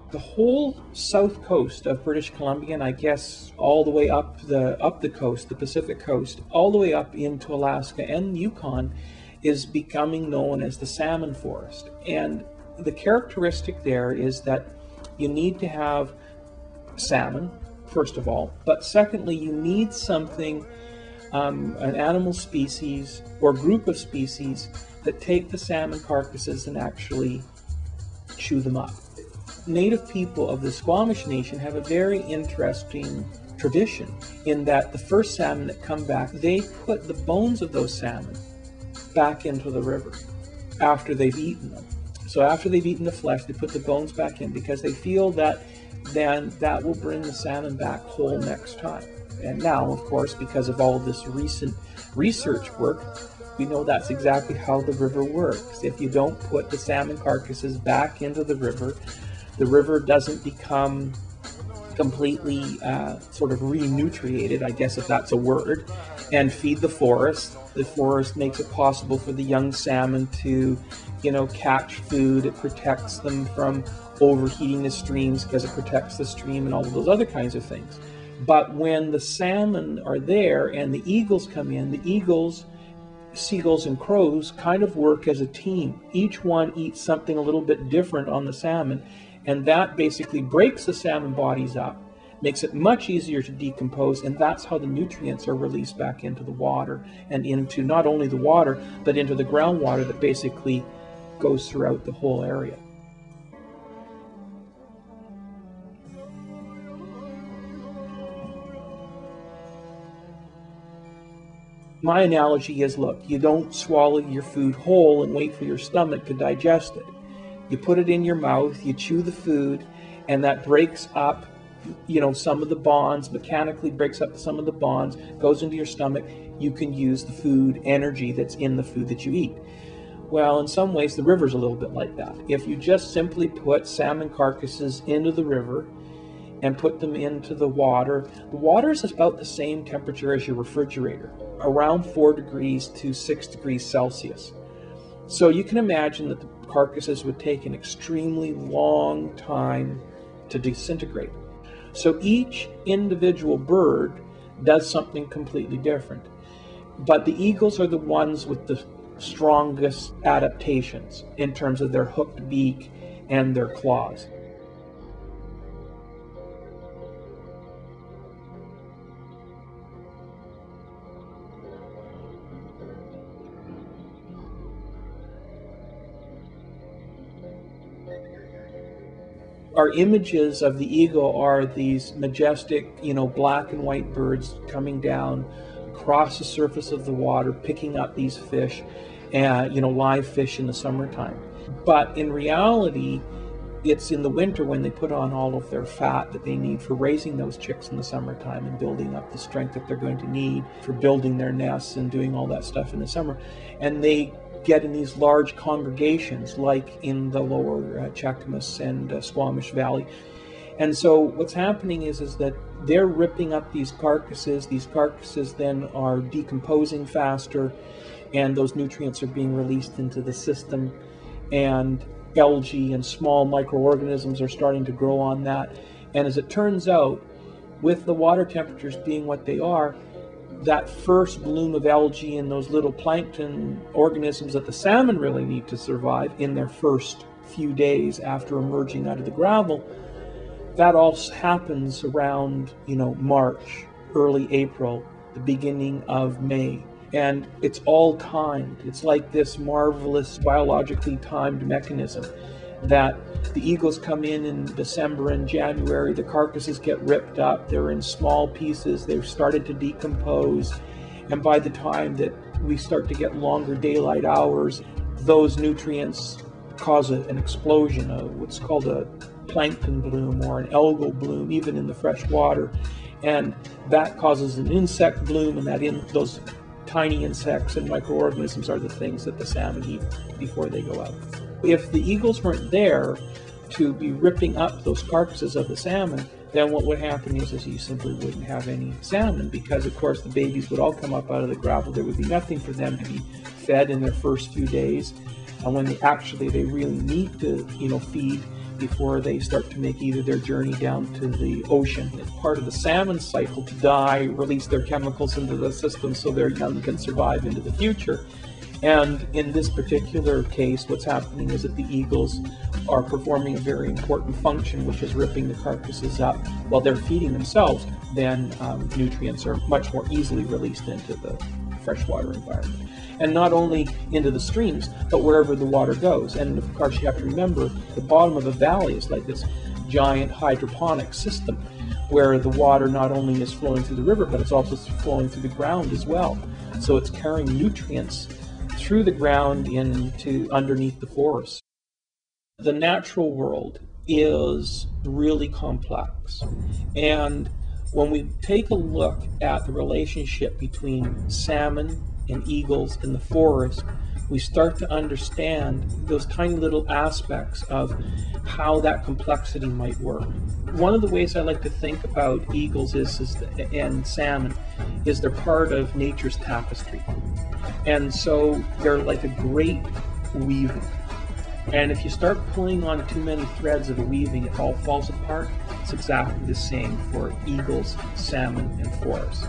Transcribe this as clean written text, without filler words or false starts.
The whole south coast of British Columbia, and I guess all the way up the coast, the Pacific coast, all the way up into Alaska and Yukon, is becoming known as the salmon forest. And the characteristic there is that you need to have salmon, first of all, but secondly, you need something, an animal species or group of species that take the salmon carcasses and actually chew them up. Native people of the Squamish Nation have a very interesting tradition in that the first salmon that come back, they put the bones of those salmon back into the river after they've eaten them. So after they've eaten the flesh, they put the bones back in because they feel that then that will bring the salmon back whole next time. And now, of course, because of all of this recent research work, we know that's exactly how the river works. If you don't put the salmon carcasses back into the river doesn't become completely sort of renutriated, I guess if that's a word, and feed the forest. The forest makes it possible for the young salmon to, catch food. It protects them from overheating the streams because it protects the stream and all of those other kinds of things. But when the salmon are there and the eagles come in, the eagles, seagulls and crows kind of work as a team. Each one eats something a little bit different on the salmon, and that basically breaks the salmon bodies up, makes it much easier to decompose, and that's how the nutrients are released back into the water and into not only the water, but into the groundwater that basically goes throughout the whole area. My analogy is, look, you don't swallow your food whole and wait for your stomach to digest it. You put it in your mouth, you chew the food, and that breaks up, some of the bonds, mechanically breaks up some of the bonds, goes into your stomach. You can use the food energy that's in the food that you eat. Well, in some ways, the river's a little bit like that. If you just simply put salmon carcasses into the river and put them into the water is about the same temperature as your refrigerator, around 4 degrees to 6 degrees Celsius. So you can imagine that the carcasses would take an extremely long time to disintegrate. So each individual bird does something completely different. But the eagles are the ones with the strongest adaptations in terms of their hooked beak and their claws. Our images of the eagle are these majestic, black and white birds coming down across the surface of the water, picking up these fish, live fish in the summertime. But in reality, it's in the winter when they put on all of their fat that they need for raising those chicks in the summertime and building up the strength that they're going to need for building their nests and doing all that stuff in the summer. And they get in these large congregations like in the lower Cheakamus and Squamish Valley. And so what's happening is that they're ripping up these carcasses. These carcasses then are decomposing faster, and those nutrients are being released into the system, and algae and small microorganisms are starting to grow on that. And as it turns out, with the water temperatures being what they are, that first bloom of algae and those little plankton organisms that the salmon really need to survive in their first few days after emerging out of the gravel, that all happens around, March, early April, the beginning of May. And it's all timed. It's like this marvelous biologically timed mechanism that the eagles come in December and January, the carcasses get ripped up, they're in small pieces, they've started to decompose, and by the time that we start to get longer daylight hours, those nutrients cause an explosion, what's called a plankton bloom or an algal bloom, even in the fresh water, and that causes an insect bloom, and those tiny insects and microorganisms are the things that the salmon eat before they go out. If the eagles weren't there to be ripping up those carcasses of the salmon, then what would happen is you simply wouldn't have any salmon, because of course the babies would all come up out of the gravel. There would be nothing for them to be fed in their first few days, and when they really need to feed, before they start to make either their journey down to the ocean. It's part of the salmon cycle to die, release their chemicals into the system so their young can survive into the future. And in this particular case, what's happening is that the eagles are performing a very important function, which is ripping the carcasses up while they're feeding themselves. Then nutrients are much more easily released into the freshwater environment. And not only into the streams, but wherever the water goes. And of course, you have to remember the bottom of a valley is like this giant hydroponic system where the water not only is flowing through the river, but it's also flowing through the ground as well. So it's carrying nutrients through the ground into underneath the forest. The natural world is really complex. And when we take a look at the relationship between salmon and eagles in the forest, we start to understand those tiny little aspects of how that complexity might work. One of the ways I like to think about eagles and salmon is they're part of nature's tapestry. And so they're like a great weaving. And if you start pulling on too many threads of the weaving, it all falls apart. It's exactly the same for eagles, salmon, and forests.